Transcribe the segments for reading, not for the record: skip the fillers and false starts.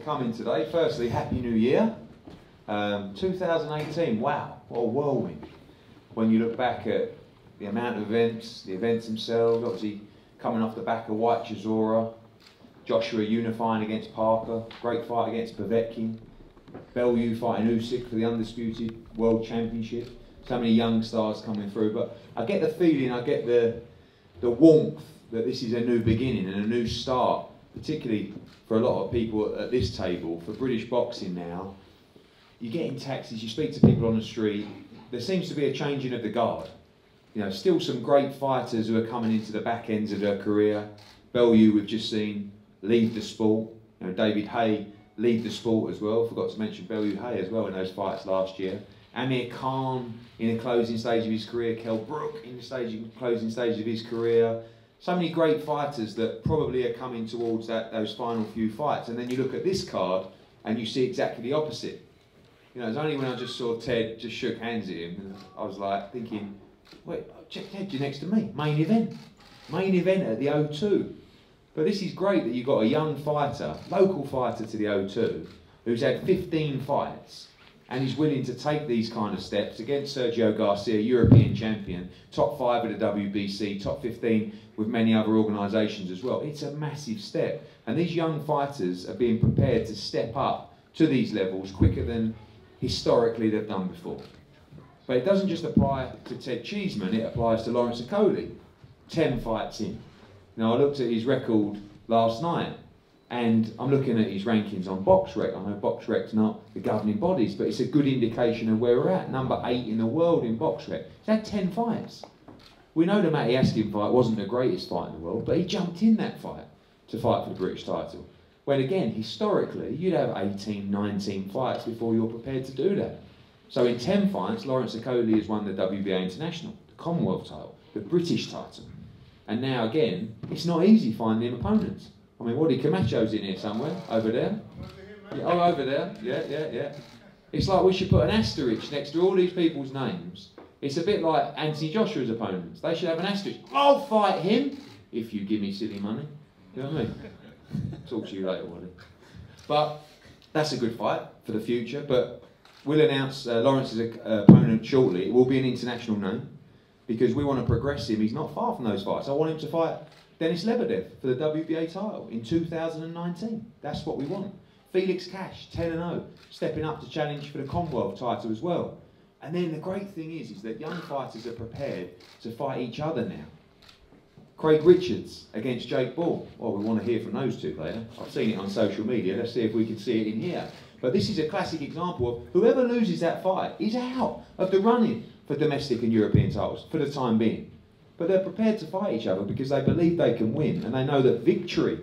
coming today. Firstly, Happy New Year. 2018, wow, what a whirlwind. When you look back at the amount of events, the events themselves, obviously coming off the back of White Chisora, Joshua unifying against Parker, great fight against Povetkin, Bellew fighting Usyk for the undisputed world championship. So many young stars coming through, but I get the feeling, I get the warmth that this is a new beginning and a new start, particularly for a lot of people at this table. For British boxing now, you get in taxis, you speak to people on the street, there seems to be a changing of the guard. You know, still some great fighters who are coming into the back ends of their career. Bellew, we've just seen leave the sport. You know, David Haye leave the sport as well. Forgot to mention Bellew Haye as well in those fights last year. Amir Khan in the closing stage of his career. Kell Brook in the closing stage of his career. So many great fighters that probably are coming towards those final few fights. And then you look at this card and you see exactly the opposite. You know, it's only when I just saw Ted just shook hands at him, and I was like thinking, wait, check Ted, you're next to me. Main event at the O2. But this is great that you've got a young fighter, local fighter to the O2, who's had 15 fights and is willing to take these kind of steps against Cheeseman-Garcia, European champion, top 5 of the WBC, top 15 with many other organisations as well. It's a massive step. And these young fighters are being prepared to step up to these levels quicker than historically they've done before. But it doesn't just apply to Ted Cheeseman, it applies to Lawrence Okolie, 10 fights in. Now I looked at his record last night, and I'm looking at his rankings on BoxRec. I know BoxRec's not the governing bodies, but it's a good indication of where we're at. Number 8 in the world in BoxRec. He's had 10 fights. We know the Matty Askin fight wasn't the greatest fight in the world, but he jumped in that fight to fight for the British title. When again, historically, you'd have 18, 19 fights before you're prepared to do that. So in 10 fights, Lawrence Okolie has won the WBA International, the Commonwealth title, the British title. And now again, it's not easy finding them opponents. I mean, Waddy Camacho's in here somewhere, over there. Yeah, oh, over there, yeah. It's like we should put an asterisk next to all these people's names. It's a bit like Anthony Joshua's opponents. They should have an asterisk. I'll fight him if you give me silly money. You know what I mean? Talk to you later, Waddy. But that's a good fight for the future. But we'll announce Lawrence's opponent shortly. It will be an international name because we want to progress him. He's not far from those fights. I want him to fight Denis Lebedev for the WBA title in 2019. That's what we want. Felix Cash, 10-0, stepping up to challenge for the Commonwealth title as well. And then the great thing is that young fighters are prepared to fight each other now. Craig Richards against Jake Ball. Well, we want to hear from those two later. I've seen it on social media. Let's see if we can see it in here. But this is a classic example of whoever loses that fight is out of the running for domestic and European titles for the time being. But they're prepared to fight each other because they believe they can win, and they know that victory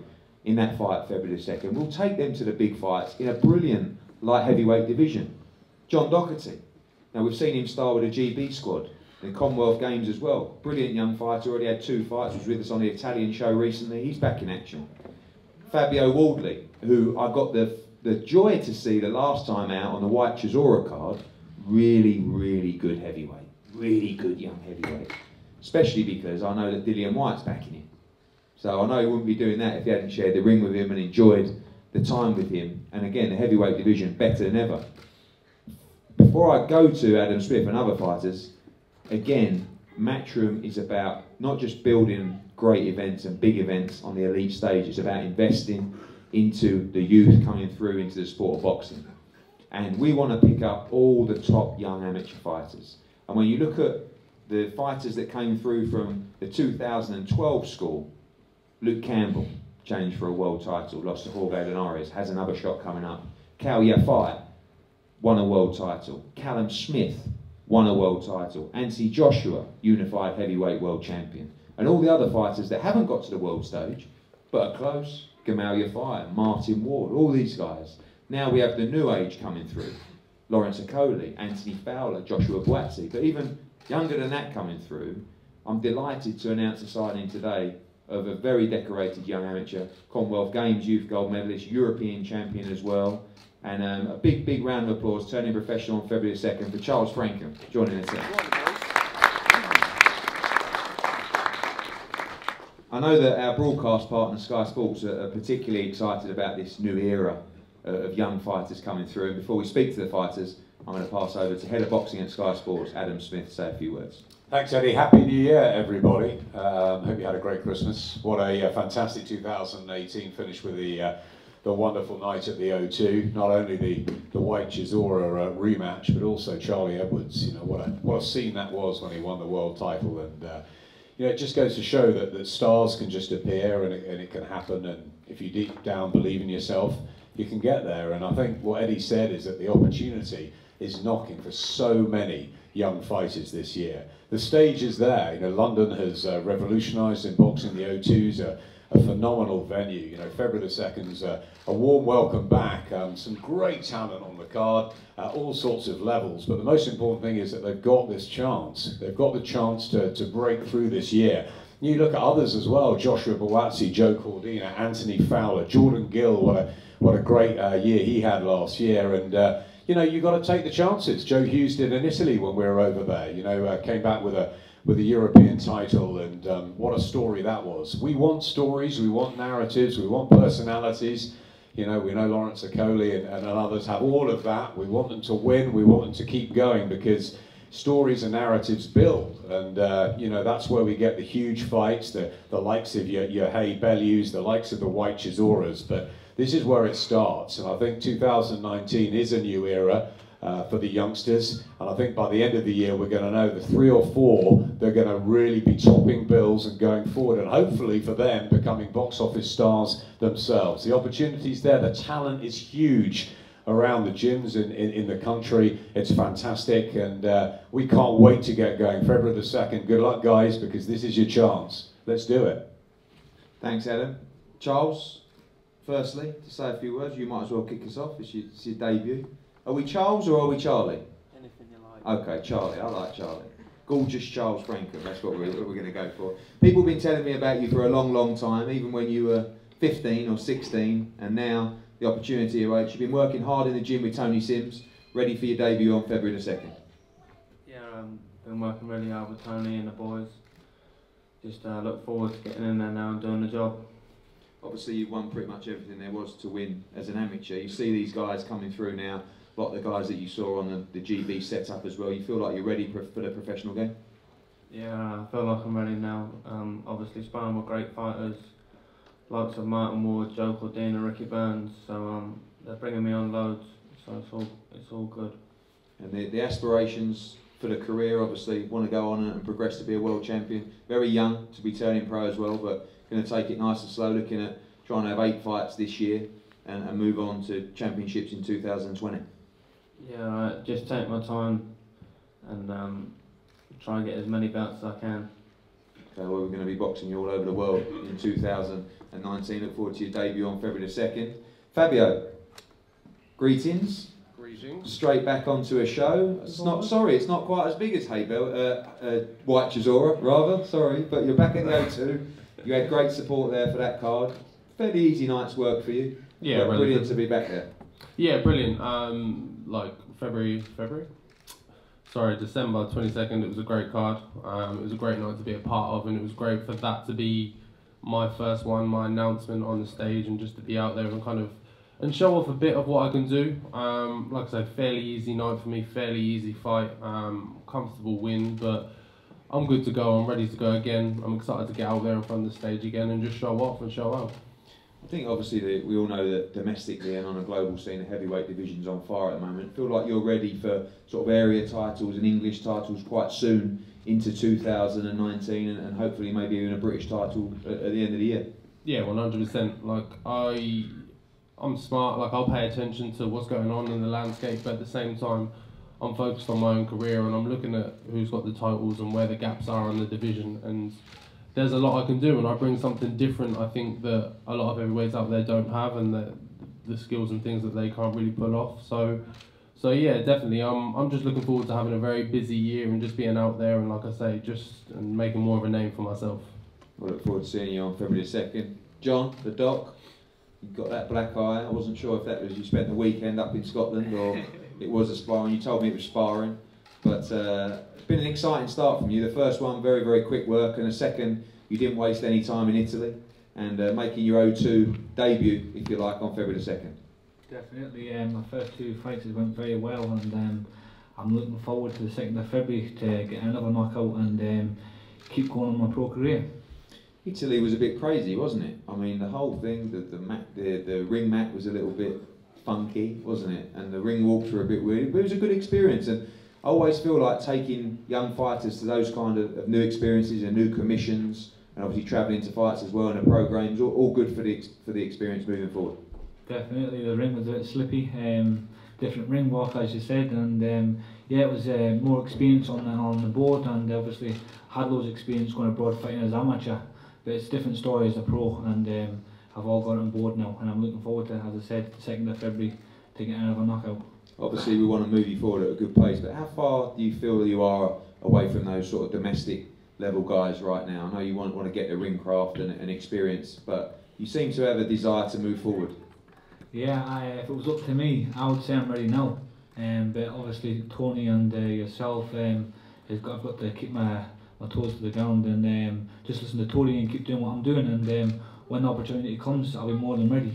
in that fight February 2nd will take them to the big fights in a brilliant light heavyweight division. John Doherty. Now we've seen him star with a GB squad in Commonwealth Games as well. Brilliant young fighter, already had 2 fights, was with us on the Italian show recently. He's back in action. Fabio Wardley, who I got the joy to see the last time out on the White Chisora card. Really, really good heavyweight. Really good young heavyweight. Especially because I know that Dillian White's backing him. So I know he wouldn't be doing that if he hadn't shared the ring with him and enjoyed the time with him. And again, the heavyweight division better than ever. Before I go to Adam Smith and other fighters, again, Matchroom is about not just building great events and big events on the elite stage, it's about investing into the youth coming through into the sport of boxing. And we want to pick up all the top young amateur fighters. And when you look at the fighters that came through from the 2012 school, Luke Campbell challenged for a world title, lost to Jorge Linares, has another shot coming up. Cal Yafai won a world title. Callum Smith won a world title. Anthony Joshua, unified heavyweight world champion. And all the other fighters that haven't got to the world stage, but are close, Gamal Yafai, Martin Ward, all these guys. Now we have the new age coming through. Lawrence Okolie, Anthony Fowler, Joshua Buatsi, but even younger than that coming through. I'm delighted to announce the signing today of a very decorated young amateur, Commonwealth Games youth gold medalist, European champion as well. And a big round of applause, turning professional on February 2nd for Charles Frankham, joining us here. I know that our broadcast partner, Sky Sports, are particularly excited about this new era of young fighters coming through. And before we speak to the fighters, I'm going to pass over to Head of Boxing at Sky Sports, Adam Smith, to say a few words. Thanks, Eddie. Happy New Year, everybody. Hope you had a great Christmas. What a fantastic 2018 finish with the wonderful night at the O2. Not only the White Chisora rematch, but also Charlie Edwards. You know, what a scene that was when he won the world title. And you know, it just goes to show that stars can just appear, and it can happen. And if you deep down believe in yourself, you can get there. And I think what Eddie said is that the opportunity is knocking for so many young fighters this year. The stage is there. You know, London has revolutionised in boxing. The O2's a phenomenal venue. You know, February the 2nd's a warm welcome back. Some great talent on the card at all sorts of levels. But the most important thing is that they've got this chance. They've got the chance to break through this year. You look at others as well: Joshua Buatsi, Joe Cordina, Anthony Fowler, Jordan Gill. What a great year he had last year. And you know, you've got to take the chances. Joe Hughes did in Italy when we were over there. You know, came back with a European title, and what a story that was. We want stories, we want narratives, we want personalities. You know, we know Lawrence Okolie and others have all of that. We want them to win, we want them to keep going, because stories and narratives build. And you know, that's where we get the huge fights, the likes of your Hay Bellews, the likes of the White Chisoras. But this is where it starts, and I think 2019 is a new era for the youngsters, and I think by the end of the year we're going to know the 3 or 4 they're going to really be topping bills and going forward, and hopefully for them becoming box office stars themselves. The opportunity's there, the talent is huge around the gyms in the country. It's fantastic, and we can't wait to get going. February the 2nd, good luck guys, because this is your chance. Let's do it. Thanks, Adam. Charles, firstly, to say a few words, you might as well kick us off. It's your debut. Are we Charles or are we Charlie? Anything you like. Okay, Charlie. I like Charlie. Gorgeous Charles Frankham. That's what we're going to go for. People have been telling me about you for a long, long time, even when you were 15 or 16, and now the opportunity awaits. You've been working hard in the gym with Tony Sims, ready for your debut on February the 2nd. Yeah, been working really hard with Tony and the boys. Just look forward to getting in there now and doing the job. Obviously, you've won pretty much everything there was to win as an amateur. You see these guys coming through now, a lot of the guys that you saw on the GB setup as well. You feel like you're ready for the professional game? Yeah, I feel like I'm ready now. Obviously, sparring with great fighters, likes of Martin Ward, Joe Cordina, Ricky Burns. So they're bringing me on loads. So it's all good. And the aspirations for the career, obviously, want to go on and progress to be a world champion. Very young to be turning pro as well, but going to take it nice and slow, looking at trying to have 8 fights this year and move on to championships in 2020. Yeah, just take my time and try and get as many belts as I can. Okay, well, we're going to be boxing you all over the world in 2019. Look forward to your debut on February the 2nd. Fabio, greetings. Greetings. Straight back onto a show. It's not quite as big as White Chisora, rather, sorry, but you're back at the O2. You had great support there for that card. Fairly easy night's work for you. Yeah, brilliant to be back there. Yeah, brilliant. Like December 22nd, it was a great card. It was a great night to be a part of, and it was great for that to be my first one, my announcement on the stage, and just to be out there and show off a bit of what I can do. Like I said, fairly easy night for me, fairly easy fight, comfortable win, but I'm good to go, I'm ready to go again. I'm excited to get out there in front of the stage again and just show off and show out. I think obviously we all know that domestically and on a global scene, the heavyweight division's on fire at the moment. Feel like you're ready for sort of area titles and English titles quite soon into 2019 and hopefully maybe even a British title at the end of the year. Yeah, 100%. Like I'm smart, like I'll pay attention to what's going on in the landscape, but at the same time I'm focused on my own career and I'm looking at who's got the titles and where the gaps are in the division, and there's a lot I can do, and I bring something different I think that a lot of heavyweights out there don't have, and the skills and things that they can't really pull off. So yeah, definitely I'm just looking forward to having a very busy year and just being out there and, like I say, and making more of a name for myself. I look forward to seeing you on February the 2nd. John, the Doc, you've got that black eye. I wasn't sure if that was you spent the weekend up in Scotland or it was a sparring. You told me it was sparring, but it's been an exciting start from you. The first one, very, very quick work, and the second, you didn't waste any time in Italy, and making your O2 debut, if you like, on February the 2nd. Definitely. My first 2 fights went very well, and I'm looking forward to the 2nd of February to get another knockout and keep going on my pro career. Italy was a bit crazy, wasn't it? I mean, the whole thing, the ring mat was a little bit funky, wasn't it? And the ring walks were a bit weird, but it was a good experience. And I always feel like taking young fighters to those kind of new experiences and new commissions, and obviously travelling to fights as well, and the programs, all good for the experience moving forward. Definitely, the ring was a bit slippy, different ring walk as you said, and yeah, it was more experience on the board, and obviously had loads of experience going abroad fighting as amateur, but it's a different story as a pro, and I've all got it on board now, and I'm looking forward to, as I said, the 2nd of February to get another knockout. Obviously we want to move you forward at a good pace, but how far do you feel you are away from those sort of domestic level guys right now? I know you want to get the ring craft and experience, but you seem to have a desire to move forward. Yeah, if it was up to me, I would say I'm ready now. But obviously Tony and yourself, I've got to keep my toes to the ground and just listen to Tony and keep doing what I'm doing. And when the opportunity comes, I'll be more than ready.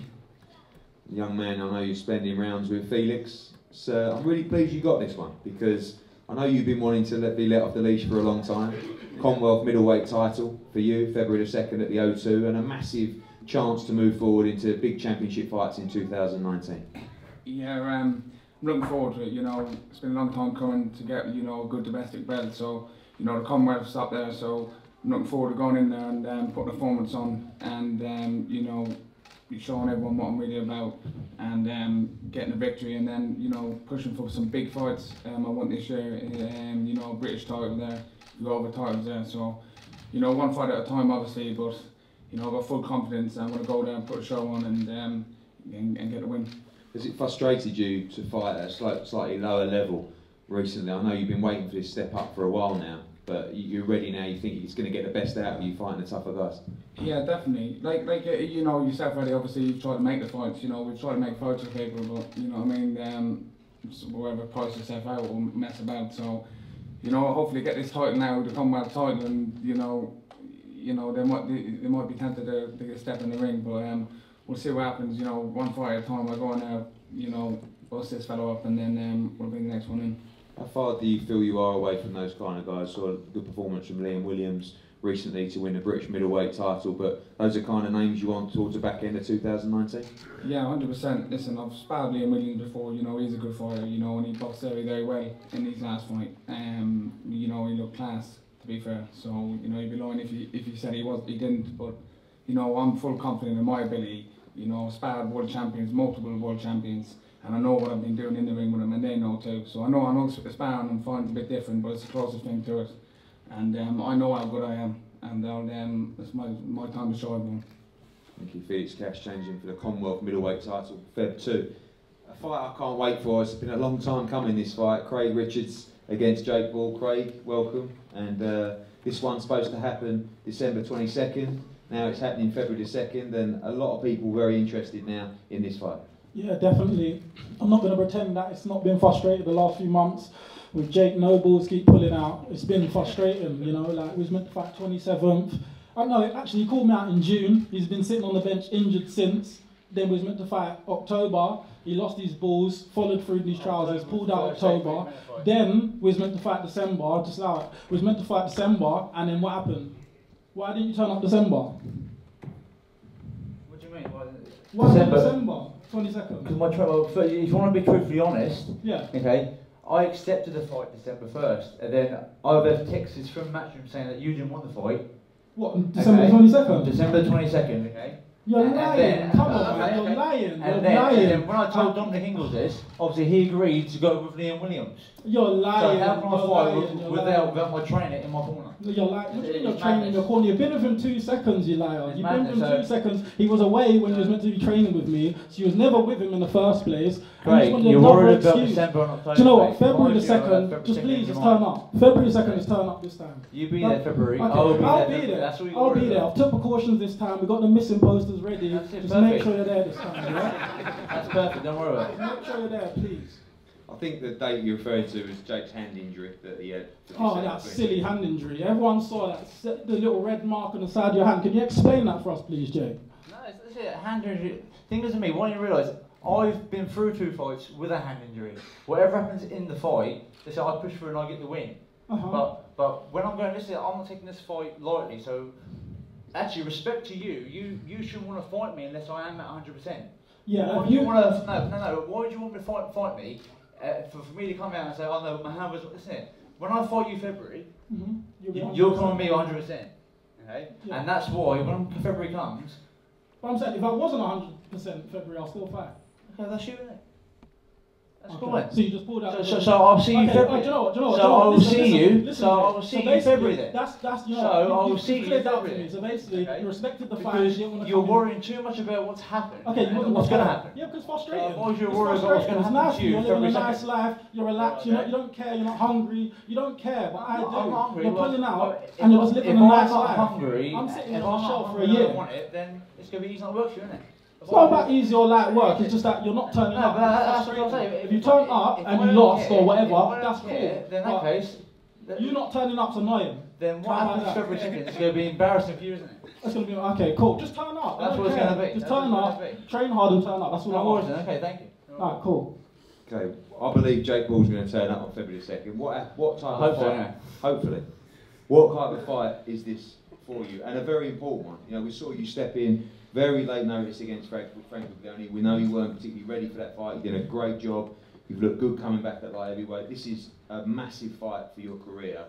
Young man, I know you're spending rounds with Felix, so I'm really pleased you got this one, because I know you've been wanting to be let off the leash for a long time. Commonwealth middleweight title for you, February the 2nd at the O2, and a massive chance to move forward into big championship fights in 2019. Yeah, I'm looking forward to it. You know, it's been a long time coming to get, you know, a good domestic belt. So, you know, the Commonwealth's up there. So I'm looking forward to going in there and putting a performance on, and you know, showing everyone what I'm really about, and getting a victory, and then, you know, pushing for some big fights. I want this year, you know, a British title there, go over titles there. So, you know, one fight at a time, obviously, but you know, I've got full confidence. I'm going to go there and put a show on and get a win. Has it frustrated you to fight at a slightly lower level recently? I know you've been waiting for this step up for a while now, but you're ready now. You think it's going to get the best out of you fighting the tougher guys? Yeah, definitely. Like you know, yourself, Eddie, obviously you've tried to make the fights. You know, we've tried to make fights with people, but you know what I mean, whoever price yourself out will mess about. So, you know, hopefully get this title now, the Commonwealth title, and you know, they might be tempted to get a step in the ring, but we'll see what happens. You know, one fight at a time. I go in there, you know, bust this fellow up, and then we'll bring the next one in. How far do you feel you are away from those kind of guys? Saw a good performance from Liam Williams recently to win the British middleweight title, but those are kind of names you want towards the back end of 2019? Yeah, 100%. Listen, I've sparred Liam Williams before. You know, he's a good fighter. You know, and he boxed very well in his last fight. You know, he looked class, to be fair. So, you know, he'd be lying if he said he didn't. But, you know, I'm full confident in my ability. You know, I've sparred world champions, multiple world champions, and I know what I've been doing in the ring with them, and they know too. So I know sparring and fighting's a bit different, but it's the closest thing to it. And I know how good I am, and it's my time to show everyone. Thank you, Felix Cash, changing for the Commonwealth middleweight title, Feb 2. A fight I can't wait for. It's been a long time coming, this fight. Craig Richards against Jake Ball. Craig, welcome. And this one's supposed to happen December 22nd. Now it's happening February the 2nd, and a lot of people very interested now in this fight. Yeah, definitely. I'm not going to pretend that it's not been frustrated the last few months with Jake Nobles keep pulling out. It's been frustrating, you know, like we was meant to fight 27th. Oh no, actually he called me out in June. He's been sitting on the bench injured since. Then we was meant to fight October. He lost his balls, followed through these trousers, pulled out October. Then we was meant to fight December, just like we was meant to fight December, and then what happened? Why didn't you turn up December? What do you mean? Why December 22nd? Because if you want to be truthfully honest, yeah. Okay, I accepted the fight December 1st, and then I've had texts from Matchroom saying that you didn't want the fight. What, December 22nd? December 22nd, okay? You're lying, come on, man, you're lying, you're lying. And then when I told Dominic Ingles this, obviously he agreed to go with Liam Williams. You're lying. So how can I fight without my trainer in my corner? You're lying. What do you mean you're training in your corner? You've been with him 2 seconds, you liar. You've been with him 2 seconds. He was away when he was meant to be training with me, so you was never with him in the first place. Great, you're worried about December and October. Do you know what? February the 2nd, just please, just turn up. February the 2nd, just turn up this time. You be there February, okay. I'll be there. That's what you I'll be there. I've took precautions this time. We've got the missing posters ready. Just make sure you're there this time, right? That's perfect, don't worry about it. Make sure you're there, please. I think the date you're referring to was Jake's hand injury that he had. Oh, that silly hand injury. Everyone saw that, the little red mark on the side of your hand. Can you explain that for us, please, Jake? No, it's hand injury. Thing is to me, why don't you realise, I've been through 2 fights with a hand injury. Whatever happens in the fight, they say I push through and I get the win. But when I'm going, listen, I'm not taking this fight lightly. So actually, respect to you. You shouldn't want to fight me unless I am at 100%. Yeah. Why do you want to? No. Why do you want me to fight me? For me to come out and say, oh no, my hand was. Listen, when I fight you February, you'll come on me 100%. Okay, Yeah. and that's why when February comes. But I'm saying, if I wasn't 100% February, I'll still fight. Okay, that's you, isn't it? That's Okay. cool. Then. So you just pulled out. So I'll see you February. Do you know what? So I will see you. Listen, So I will see you in February then. That's you know. So I will you see you cleared in that to February. me. So basically, Okay. you respected the fight. Because You didn't wanna you're come in. worrying too much about what's happened. Okay, you and want what's going to happen. Yeah, because frustrating. Why would you It's worry about what's going to frustrating. happen It's to you nice. You're living a February nice 2nd? life. You're relaxed. Okay. You don't care. You're not hungry. You don't care. But I do. I'm not hungry. You're Well, pulling out, if and you're just living a I'm nice not life. hungry, I'm sitting if on I'm the not shelf for a hungry and I year. don't want it, then it's going to be easy on work for you, isn't it? It's not about easy or light work, it's just that you're not turning No, up. but that's what I'm saying. If you turn up and you lost or whatever, that's cool. Then in that But case, you not turning up's annoying. then what How happens about February that? 2nd? It's going to be embarrassing for you, isn't it? It's going to be, okay, cool. Just turn up. I That's don't what it's care. gonna be. Just That's turn what it's up, gonna be. train hard and turn up. That's what I No worries want. then. Okay, thank you. Alright, cool. Okay, I believe Jake Paul's going to turn up on February 2nd. What type I of hope fight? so, anyway. Hopefully. What type of fight is this for you? And a very important one. You know, we saw you step in very late notice against Frank Buglioni. We know you weren't particularly ready for that fight. You did a great job. You've looked good coming back at light heavyweight. This is a massive fight for your career.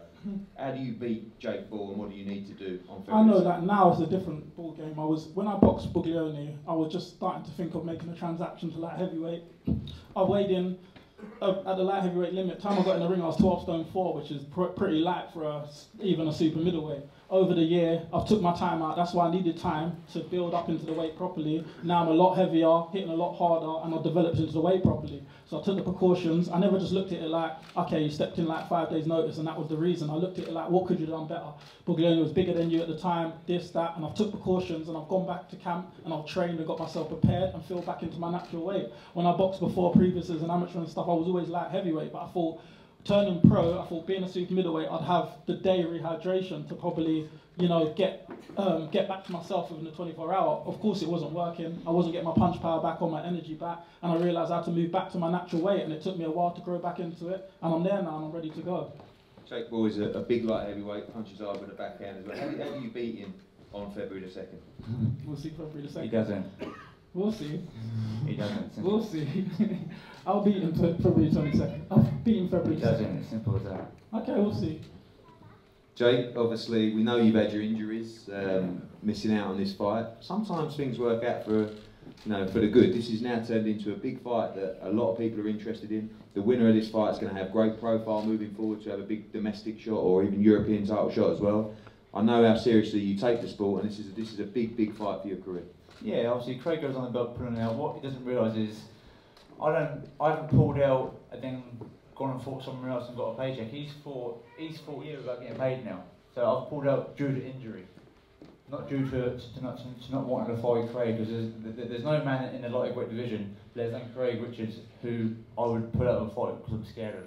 How do you beat Jake Paul, and what do you need to do on February? I know that now it's a different ball game. When I boxed Buglioni, I was just starting to think of making a transaction to light heavyweight. I weighed in at the light heavyweight limit. Time I got in the ring, I was 12 stone 4, which is pretty light for even a super middleweight. Over the year, I've took my time out. That's why I needed time to build up into the weight properly. Now I'm a lot heavier, hitting a lot harder, and I've developed into the weight properly. So I took the precautions. I never just looked at it like, okay, you stepped in like 5 days notice, and that was the reason. I looked at it like, what could you have done better? Buglioni was bigger than you at the time, this, that, and I've took precautions, and I've gone back to camp, and I've trained and got myself prepared and feel back into my natural weight. When I boxed before, previous as an amateur and stuff, I was always light heavyweight, but I thought, turning pro, I thought being a super middleweight, I'd have the day rehydration to probably, you know, get back to myself within the 24 hour. Of course, it wasn't working. I wasn't getting my punch power back or my energy back, and I realised I had to move back to my natural weight, and it took me a while to grow back into it. And I'm there now, and I'm ready to go. Jake Paul is a big light heavyweight, punches hard with a backhand as well. How do you beat him on February the 2nd? We'll see February the 2nd. He doesn't. We'll see. He doesn't. We'll see. I'll beat him February 22nd. I'll beat him February He 2nd. doesn't. It's simple as that. Okay, we'll see. Jake, obviously, we know you've had your injuries, missing out on this fight. Sometimes things work out for the good. This is now turned into a big fight that a lot of people are interested in. The winner of this fight is going to have great profile moving forward to have a big domestic shot or even European title shot as well. I know how seriously you take the sport, and this is a big fight for your career. Yeah, obviously Craig goes on about pulling out. What he doesn't realise is I haven't pulled out and then gone and fought somewhere else and got a paycheck. He's fought years without getting paid now. So I've pulled out due to injury, not due to not wanting to fight Craig, because there's no man in the lightweight division less than Craig Richards who I would put out of a fight because I'm scared of.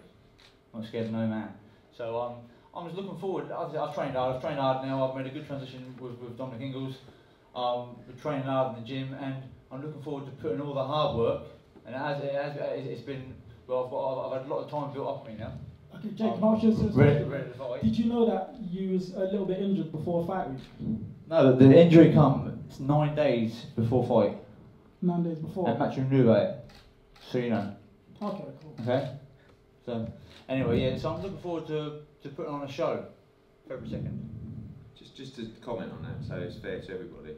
I'm not scared of no man. So I'm just looking forward. I've trained hard now. I've made a good transition with Dominic Ingalls. We're training hard in the gym, and I'm looking forward to putting all the hard work. And it's been, well, I've had a lot of time built up on me now. Okay, Jake, can I ask you a Ready to fight. Did you know that you was a little bit injured before fight week? No, the injury come 9 days before fight. 9 days before? And Matchroom knew about it, so you know. Okay, cool. Okay? So, anyway, yeah, so I'm looking forward to putting on a show, February 2nd. Just to comment on that, so it's fair to everybody.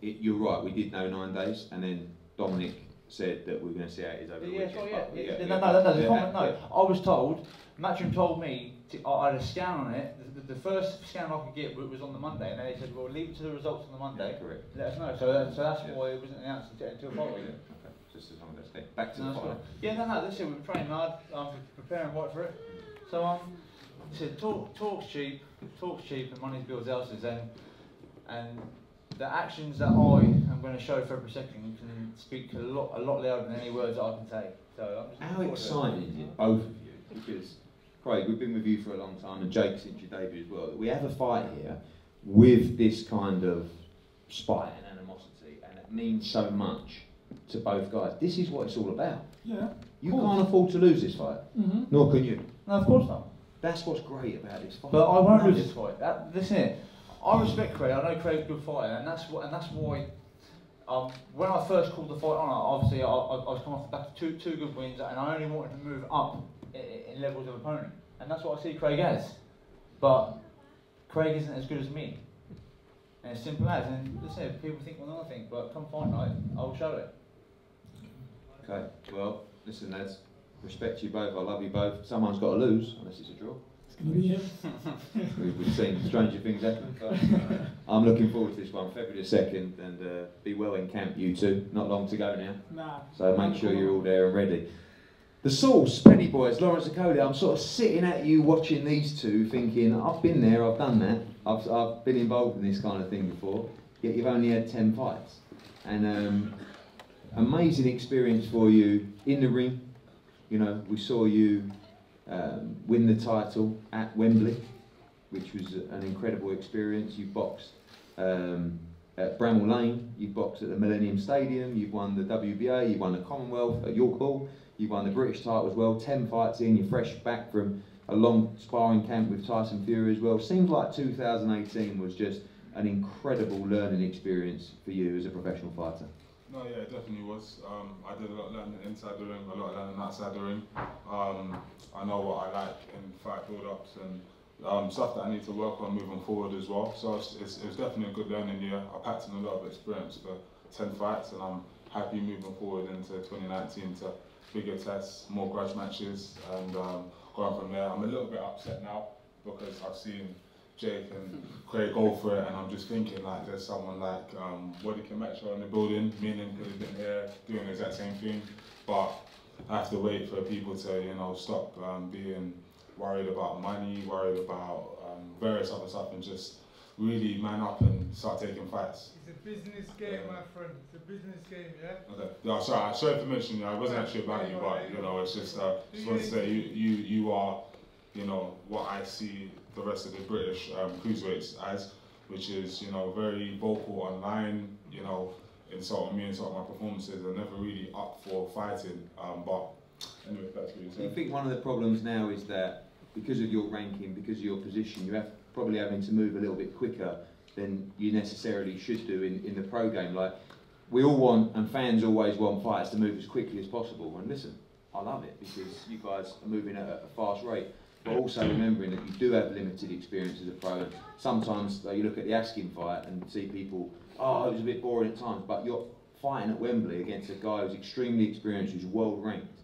You're right, we did know 9 days, and then Dominic said that we're going to see how it is over the weekend. No, I was told, Matchroom told me, I had a scan on it, the first scan I could get was on the Monday, and then they said, well, leave it to the results on the Monday. Yeah, correct. Let us know. So that's why it wasn't announced until following. Okay, just as long as that's back to the fight. Cool. Yeah, this year we've been training hard, preparing right for it. So I said, talk's cheap, and money builds houses, and the actions that I am going to show February 2nd can speak a lot louder than any words that I can say. So I'm just how excited is it, both of you? Because Craig, we've been with you for a long time, and Jake since your debut as well. That we have a fight here with this kind of spite and animosity, and it means so much to both guys, this is what it's all about. Yeah. You can't afford to lose this fight, nor can you. No, of course not. That's what's great about this fight. But I won't lose this fight. Listen here, I respect Craig. I know Craig's a good fighter, and that's why. When I first called the fight on, obviously I was coming off the back of two good wins, and I only wanted to move up in levels of opponent, and that's what I see Craig as. But Craig isn't as good as me, and it's simple as. And listen, people think one other thing, but come fight night, I'll show it. Okay, well, listen lads, respect you both, I love you both. Someone's got to lose, unless it's a draw. It's going to be him. We've seen stranger things happen, but I'm looking forward to this one, February the 2nd, and be well in camp, you two. Not long to go now, Nah. so make sure you're all there and ready. The Sauce, Penny Boys, Lawrence Okolie, I'm sort of sitting at you watching these two thinking, I've been there, I've done that, I've been involved in this kind of thing before, yet you've only had 10 fights. And amazing experience for you in the ring. You know, we saw you win the title at Wembley, which was an incredible experience. You boxed at Bramall Lane, you boxed at the Millennium Stadium, you've won the WBA, you've won the Commonwealth at York Hall, you've won the British title as well, 10 fights in, you're fresh back from a long sparring camp with Tyson Fury as well. Seems like 2018 was just an incredible learning experience for you as a professional fighter. No, yeah, it definitely was. I did a lot of learning inside the ring, a lot of learning outside the ring. I know what I like in fight build-ups and stuff that I need to work on moving forward as well. So it was definitely a good learning year. I packed in a lot of experience for 10 fights, and I'm happy moving forward into 2019 to bigger tests, more grudge matches, and going from there. I'm a little bit upset now because I've seen Jake and Craig go for it, and I'm just thinking like there's someone like Waddy Kamacho in the building, me and him could have been here doing the exact same thing, but I have to wait for people to, you know, stop being worried about money, worried about various other stuff, and just really man up and start taking fights. It's a business game, my friend. It's a business game, yeah? Okay. No, sorry to mention you, it wasn't actually about you, but you know, it's just just want to say you are, you know, what I see the rest of the British cruiserweights as, which is, you know, very vocal online, you know, insulting me, insulting my performances, and never really up for fighting. But anyway, that's what you said. I think one of the problems now is that because of your ranking, because of your position, you have probably having to move a little bit quicker than you necessarily should do in the pro game. Like, we all want, and fans always want fighters to move as quickly as possible. And listen, I love it because you guys are moving at a fast rate. But also remembering that you do have limited experience as a pro. Sometimes you look at the Askin fight and see people, oh, it was a bit boring at times, but you're fighting at Wembley against a guy who's extremely experienced, who's world ranked,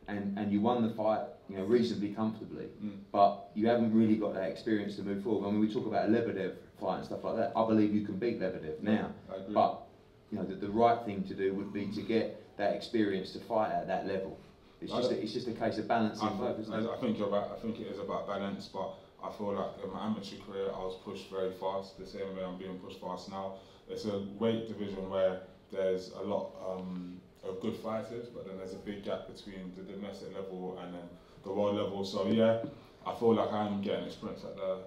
and you won the fight, you know, reasonably comfortably. But you haven't really got that experience to move forward. I mean, we talk about a Lebedev fight and stuff like that. I believe you can beat Lebedev now, but you know, the right thing to do would be to get that experience to fight at that level. It's just a case of balancing both, isn't it? I think you're right. I think it is about balance, but I feel like in my amateur career I was pushed very fast, the same way I'm being pushed fast now. It's a weight division where there's a lot of good fighters, but then there's a big gap between the domestic level and then the world level. So yeah, I feel like I'm getting experience at the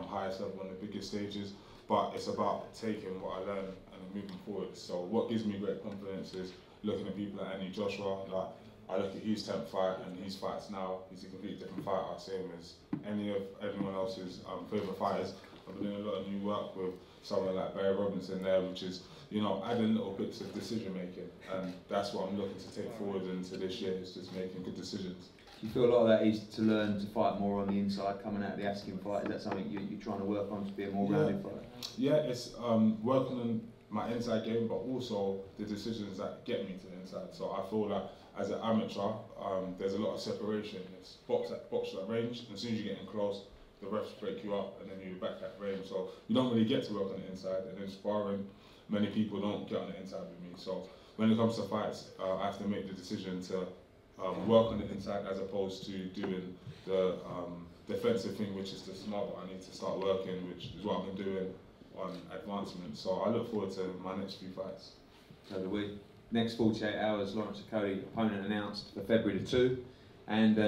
highest level on the biggest stages, but it's about taking what I learn and moving forward. So what gives me great confidence is looking at people like Andy Joshua. Like, I look at his 10th fight and his fights now, he's a completely different fighter, same as anyone else's favourite fighters. I've been doing a lot of new work with someone like Barry Robinson there, which is, you know, adding little bits of decision making, and that's what I'm looking to take forward into this year, is just making good decisions. Do you feel a lot of that is to learn to fight more on the inside, coming out of the Askin fight? Is that something you're trying to work on to be a more rounded fighter? Yeah, it's working on my inside game, but also the decisions that get me to the inside. So I feel like as an amateur, there's a lot of separation. It's box at range, and as soon as you get in close, the refs break you up, and then you're back at range. So you don't really get to work on the inside, and in sparring, many people don't get on the inside with me. So when it comes to fights, I have to make the decision to work on the inside as opposed to doing the defensive thing, which is the smart one. I need to start working, which is what I've been doing on advancement. So I look forward to my next few fights. So do we. Next 48 hours, Lawrence Okolie, opponent announced for February the 2. And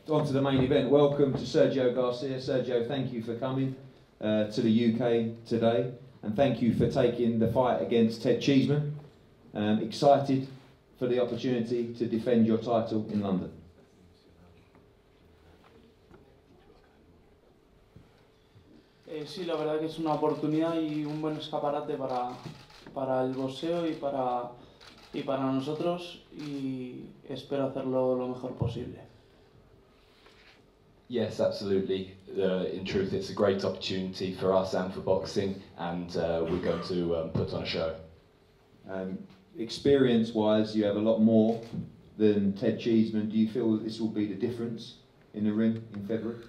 on to the main event. Welcome to Sergio-Garcia. Sergio, thank you for coming to the UK today. And thank you for taking the fight against Ted Cheeseman. Excited for the opportunity to defend your title in London? Sí, la verdad que es una oportunidad y un buen escaparate para el boxeo y para nosotros, y espero hacerlo lo mejor posible. Yes, absolutely. In truth, it's a great opportunity for us and for boxing, and we're going to put on a show. Experience-wise, you have a lot more than Ted Cheeseman. Do you feel that this will be the difference in the ring in February?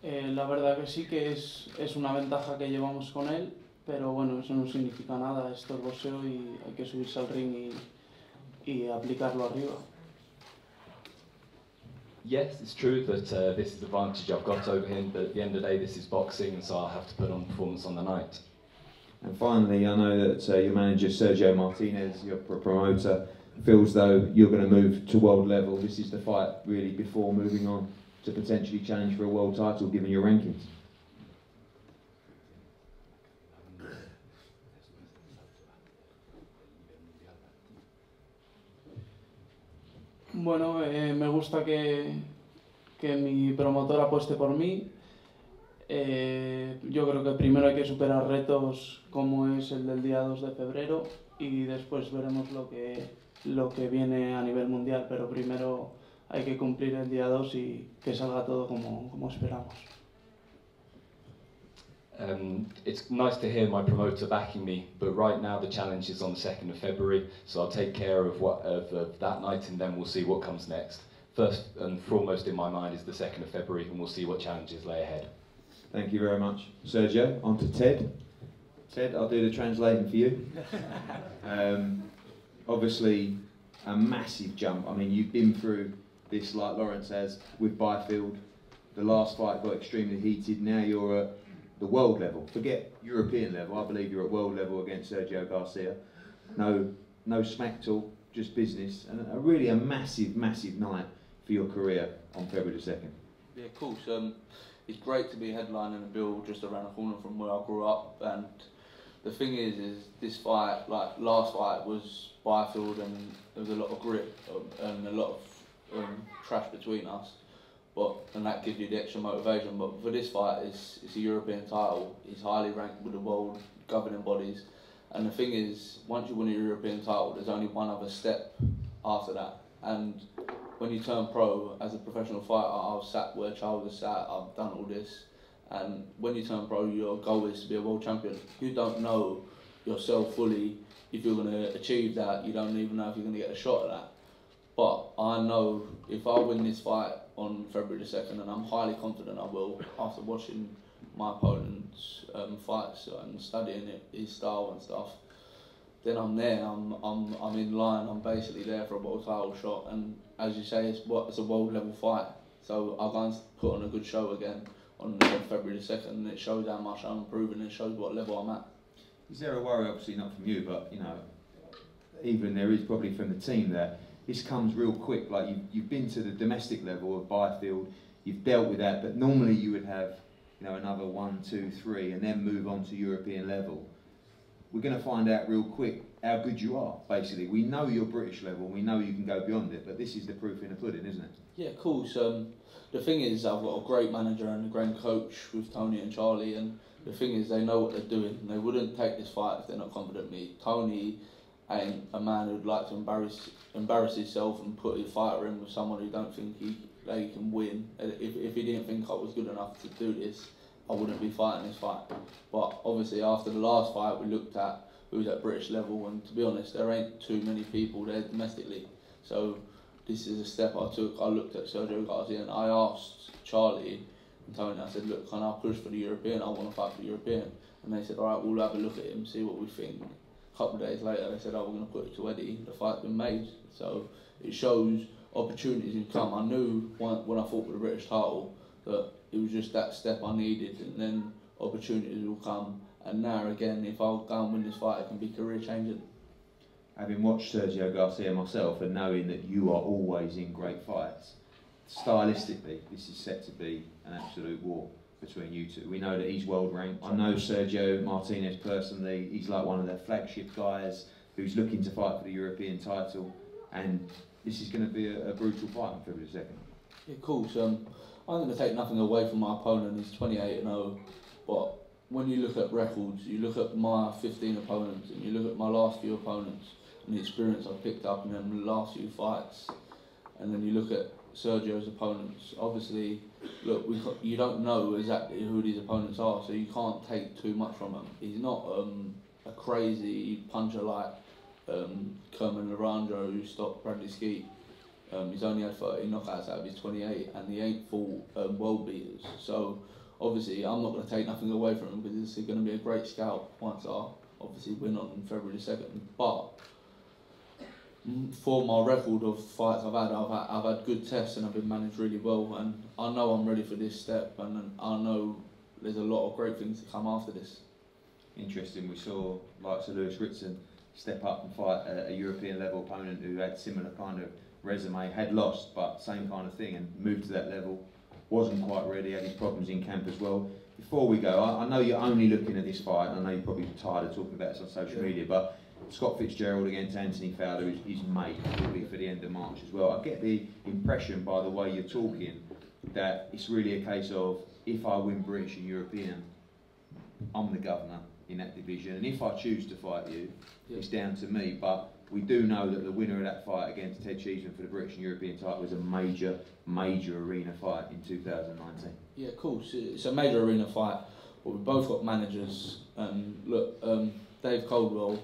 La verdad que sí, que es una ventaja que llevamos con él, pero bueno, eso no significa nada. Esto es boxeo y hay que subirse al ring y aplicarlo arriba. Yes, it's true that this is the advantage I've got over him, but at the end of the day, this is boxing, and so I'll have to put on performance on the night. And finally, I know that your manager, Sergio Martinez, your promoter, feels though you're going to move to world level. This is the fight really before moving on to potentially challenge for a world title, given your rankings. Bueno, me gusta que mi promotor apueste por mí. Yo creo que primero hay que superar retos como es el del día 2 de febrero y después veremos lo que viene a nivel mundial, pero primero hay que cumplir el día 2 y que salga todo como esperamos. It's nice to hear my promoter backing me, but right now the challenge is on the 2nd of February, so I'll take care of that night, and then we'll see what comes next. First and foremost in my mind is the 2nd of February, and we'll see what challenges lay ahead. Thank you very much, Sergio. On to Ted. Ted, I'll do the translating for you. Obviously, a massive jump. I mean, you've been through this like Lawrence has with Byfield. The last fight got extremely heated. Now you're at the world level. Forget European level. I believe you're at world level against Sergio Garcia. No smack talk, just business, and really a massive night for your career on February the 2nd. Yeah, of course. It's great to be headlining a bill just around the corner from where I grew up, and the thing is this fight, like last fight, was Byfield, and there was a lot of grit and a lot of trash between us. And that gives you the extra motivation. But for this fight, it's a European title. It's highly ranked with the world governing bodies. And the thing is, once you win a European title, there's only one other step after that. And when you turn pro as a professional fighter, I've sat where Charles has sat, I've done all this. And when you turn pro, your goal is to be a world champion. You don't know yourself fully if you're going to achieve that. You don't even know if you're going to get a shot at that. But I know if I win this fight on February the 2nd, and I'm highly confident I will, after watching my opponent's fights and studying his style and stuff, then I'm there, I'm in line, I'm basically there for a world title shot. And as you say, it's a world level fight. So I'll go and put on a good show again on February the 2nd, and it shows how much I'm improving, and it shows what level I'm at. Is there a worry, obviously not from you, but you know, even there is probably from the team there, this comes real quick, like you've been to the domestic level of Byfield, you've dealt with that, but normally you would have, you know, another 1, 2, 3, and then move on to European level. We're going to find out real quick how good you are, basically. We know you're British level, we know you can go beyond it, but this is the proof in the pudding, isn't it? Yeah, of course. The thing is, I've got a great manager and a great coach with Tony and Charlie, and the thing is, they know what they're doing. They wouldn't take this fight if they're not confident in me. Tony ain't a man who'd like to embarrass himself and put his fighter in with someone who don't think he can win. If he didn't think I was good enough to do this, I wouldn't be fighting this fight. But obviously after the last fight, we looked at who's at British level, and to be honest, there ain't too many people there domestically. So this is a step I took. I looked at Sergio Garcia and I asked Charlie and Tony, I said, look, can I push for the European? I want to fight for the European. And they said, all right, we'll have a look at him, see what we think. A couple of days later, they said, oh, we're going to put it to Eddie. The fight's been made. So it shows opportunities in come. I knew when I fought for the British title that it was just that step I needed, and then opportunities will come. And now again, if I'll go and win this fight, it can be career changing. Having watched Sergio Garcia myself and knowing that you are always in great fights, stylistically, this is set to be an absolute war. between you two? We know that he's world ranked. I know Sergio Martinez personally. He's like one of their flagship guys who's looking to fight for the European title, and this is going to be a brutal fight on February 2nd. Yeah, cool. So I'm going to take nothing away from my opponent. He's 28-0, but when you look at records, you look at my 15 opponents, and you look at my last few opponents, and the experience I've picked up in them last few fights, and then you look at Sergio's opponents. Obviously, look, you don't know exactly who these opponents are, so you can't take too much from him. He's not a crazy puncher like Kerman Larandro, who stopped Bradley Skeet. He's only had 30 knockouts out of his 28, and he ain't fought world beaters. So obviously, I'm not going to take nothing away from him, because he's going to be a great scout once I obviously win on February 2nd. But for my record of fights I've had good tests, and I've been managed really well, and I know I'm ready for this step, and I know there's a lot of great things to come after this. Interesting. We saw likes of Lewis Ritson step up and fight a European level opponent who had similar kind of resume, had lost, but same kind of thing, and moved to that level. Wasn't quite ready, had his problems in camp as well. Before we go, I know you're only looking at this fight, and I know you're probably tired of talking about this on social media, but Scott Fitzgerald against Anthony Fowler is made probably for the end of March as well. I get the impression by the way you're talking that it's really a case of, if I win British and European, I'm the governor in that division, and if I choose to fight you, it's down to me. But we do know that the winner of that fight against Ted Cheeseman for the British and European title was a major arena fight in 2019. Yeah, of course, it's a major arena fight, but we've both got managers, and look, Dave Coldwell,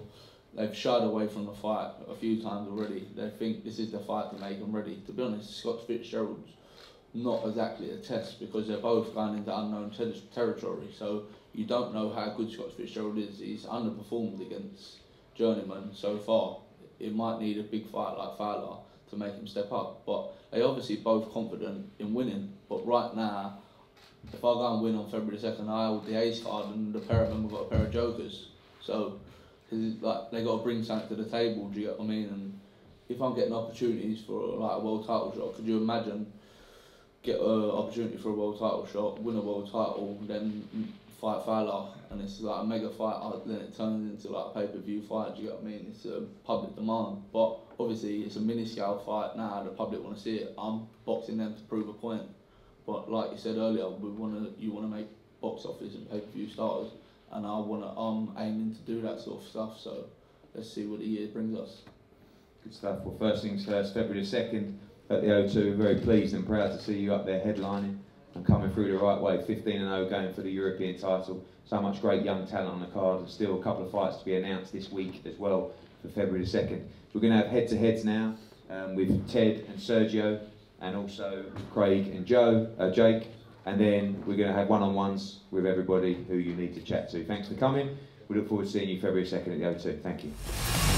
they've shied away from the fight a few times already. They think this is the fight to make them ready. To be honest, Scott Fitzgerald's not exactly a test, because they're both going into unknown territory, so you don't know how good Scott Fitzgerald is. He's underperformed against journeyman so far. It might need a big fight like Fowler to make him step up, but they obviously both confident in winning. But right now, if I go and win on February 2nd, I hold the ace card, and the pair of them have got a pair of jokers. So like, they got to bring something to the table. Do you get what I mean? And if I'm getting opportunities for like a world title shot, could you imagine get an opportunity for a world title shot, win a world title, then fight Fowler, and it's like a mega fight, then it turns into like a pay-per-view fight. Do you get what I mean? It's a public demand, but obviously it's a mini-scale fight now. The public want to see it. I'm boxing them to prove a point, but like you said earlier, you want to make box office and pay-per-view starters, and I'm aiming to do that sort of stuff. So let's see what the year brings us. Good stuff. Well, first things first, February 2nd at the O2. Very pleased and proud to see you up there headlining and coming through the right way. 15-0 going for the European title. So much great young talent on the card, and still a couple of fights to be announced this week as well for February 2nd. We're going to have head-to-heads now with Ted and Sergio, and also Craig and Jake, and then we're going to have one-on-ones with everybody who you need to chat to. Thanks for coming. We look forward to seeing you February 2nd at the O2. Thank you.